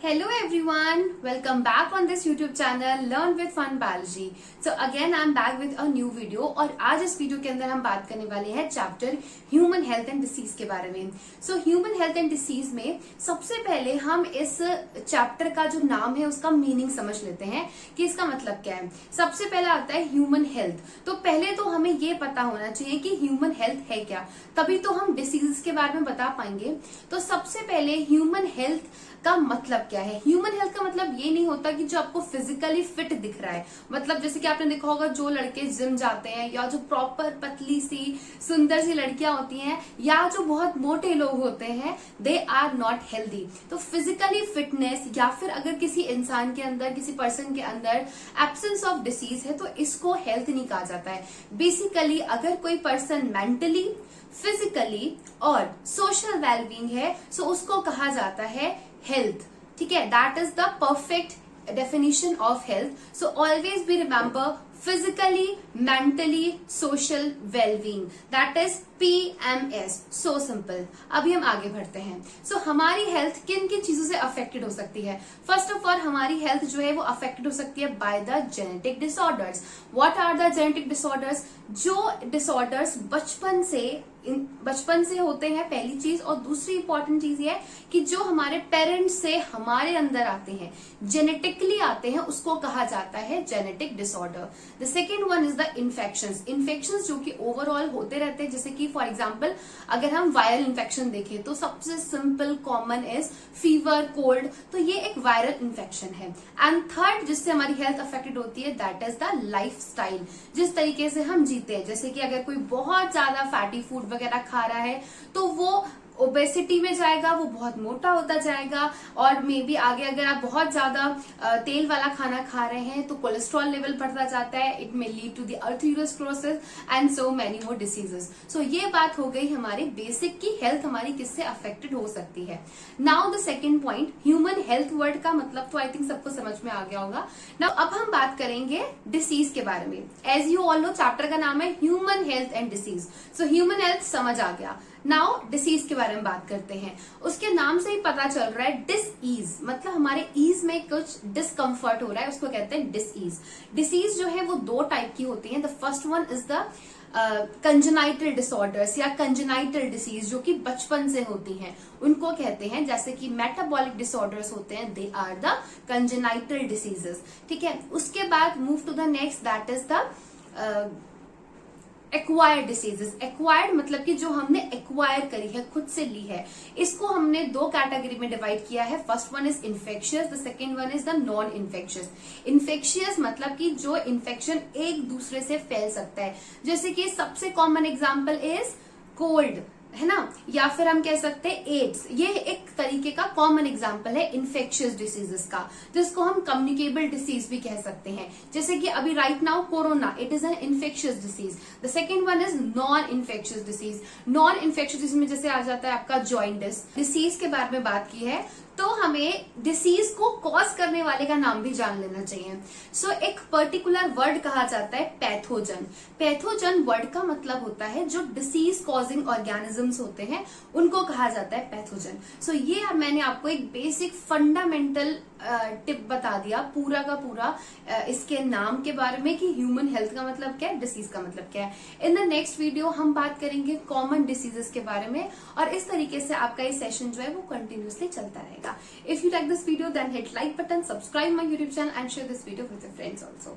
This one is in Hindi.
Hello everyone, welcome back on this YouTube channel Learn with Fun Biology. So again I'm back with a new video और आज इस वीडियो के अंदर हम बात करने वाले हैं chapter human health and disease के बारे में। सो ह्यूमन हेल्थ एंड डिसीज में सबसे पहले हम इस चैप्टर का जो नाम है उसका मीनिंग समझ लेते हैं कि इसका मतलब क्या है। सबसे पहला आता है ह्यूमन हेल्थ। तो पहले तो हमें ये पता होना चाहिए कि ह्यूमन हेल्थ है क्या, तभी तो हम डिसीज के बारे में बता पाएंगे। तो सबसे पहले ह्यूमन हेल्थ का मतलब क्या है। ह्यूमन हेल्थ का मतलब ये नहीं होता कि जो आपको फिजिकली फिट दिख रहा है, मतलब जैसे कि आपने देखा होगा जो लड़के जिम जाते हैं या जो प्रॉपर पतली सी सुंदर सी लड़कियां होती हैं या जो बहुत मोटे लोग होते हैं, दे आर नॉट हेल्दी। तो फिजिकली फिटनेस या फिर अगर किसी इंसान के अंदर, किसी पर्सन के अंदर एब्सेंस ऑफ डिसीज है तो इसको हेल्थ नहीं कहा जाता है। बेसिकली अगर कोई पर्सन मेंटली, फिजिकली और सोशल वेलबींग है सो उसको कहा जाता है हेल्थ। ठीक है, that is the perfect definition of health. So always be remember physically, mentally, social wellbeing, that is PMS। So simple. अभी हम आगे बढ़ते हैं। सो हमारी हेल्थ किन किन चीजों से अफेक्टेड हो सकती है। फर्स्ट ऑफ ऑल हमारी हेल्थ जो है वो अफेक्टेड हो सकती है by the genetic disorders. What are the genetic disorders? जो डिसऑर्डर्स बचपन से होते हैं, पहली चीज। और दूसरी इंपॉर्टेंट चीज ये है कि जो हमारे पेरेंट्स से हमारे अंदर आते हैं, जेनेटिकली आते हैं, उसको कहा जाता है genetic disorder. The second one is the infections. Infections जो कि ओवरऑल होते रहते हैं, जैसे कि फॉर एग्जाम्पल अगर हम वायरल इन्फेक्शन देखें तो सबसे simple common is fever, cold. तो ये एक वायरल इन्फेक्शन है। एंड थर्ड जिससे हमारी हेल्थ अफेक्टेड होती है that is the life style, जिस तरीके से हम जीते हैं। जैसे कि अगर कोई बहुत ज्यादा फैटी फूड वगैरह खा रहा है तो वो ओबेसिटी में जाएगा, वो बहुत मोटा होता जाएगा। और मे बी आगे अगर आप बहुत ज्यादा तेल वाला खाना खा रहे हैं तो कोलेस्ट्रॉल लेवल बढ़ता जाता है। It may lead to the atherosclerosis and so many more diseases. So ये बात हो गई हमारी बेसिक की हेल्थ हमारी किससे अफेक्टेड हो सकती है। Now the second point, human health word का मतलब तो आई थिंक सबको समझ में आ गया होगा। नाउ अब हम बात करेंगे डिसीज के बारे में। As you all know chapter का नाम है human health and disease. So human health समझ आ गया। नाउ डिसीज के बारे में बात करते हैं। उसके नाम से ही पता चल रहा है डिसईज, मतलब हमारे ईज में कुछ डिस्कम्फर्ट हो रहा है, उसको कहते हैं डिसईज। डिसीज जो है वो दो टाइप की होती है। The first one is the congenital disorders या कंजेनाइटल डिसीज, जो कि बचपन से होती हैं, उनको कहते हैं। जैसे कि मेटाबॉलिक डिसऑर्डर्स होते हैं, they are the congenital diseases. ठीक है, उसके बाद move to the next, that is the acquired diseases. Acquired मतलब कि जो हमने एक्वायर करी है, खुद से ली है। इसको हमने दो कैटेगरी में डिवाइड किया है। First one is infectious, the second one is the non infectious. Infectious मतलब कि जो इन्फेक्शन एक दूसरे से फैल सकता है, जैसे कि सबसे कॉमन एग्जाम्पल इज कोल्ड, है ना, या फिर हम कह सकते हैं एड्स। ये एक तरीके का कॉमन एग्जांपल है इन्फेक्शियस डिसीजेस का, जिसको हम कम्युनिकेबल डिसीज भी कह सकते हैं। जैसे कि अभी right now corona, it is an infectious disease. The second one is non infectious disease. Non infectious disease में जैसे आ जाता है आपका जॉइंटिस। डिसीज के बारे में बात की है तो हमें डिसीज को कॉज करने वाले का नाम भी जान लेना चाहिए। सो एक पर्टिकुलर वर्ड कहा जाता है पैथोजन। पैथोजन वर्ड का मतलब होता है जो डिसीज कॉजिंग ऑर्गेनिजम्स होते हैं उनको कहा जाता है पैथोजन। सो ये मैंने आपको एक बेसिक फंडामेंटल टिप बता दिया पूरा का पूरा इसके नाम के बारे में कि ह्यूमन हेल्थ का मतलब क्या है, डिसीज का मतलब क्या है। इन द नेक्स्ट वीडियो हम बात करेंगे कॉमन डिसीजेस के बारे में और इस तरीके से आपका ये सेशन जो है वो कंटिन्यूअसली चलता रहेगा। If you like this video then hit like button, subscribe my YouTube channel and share this video with your friends also.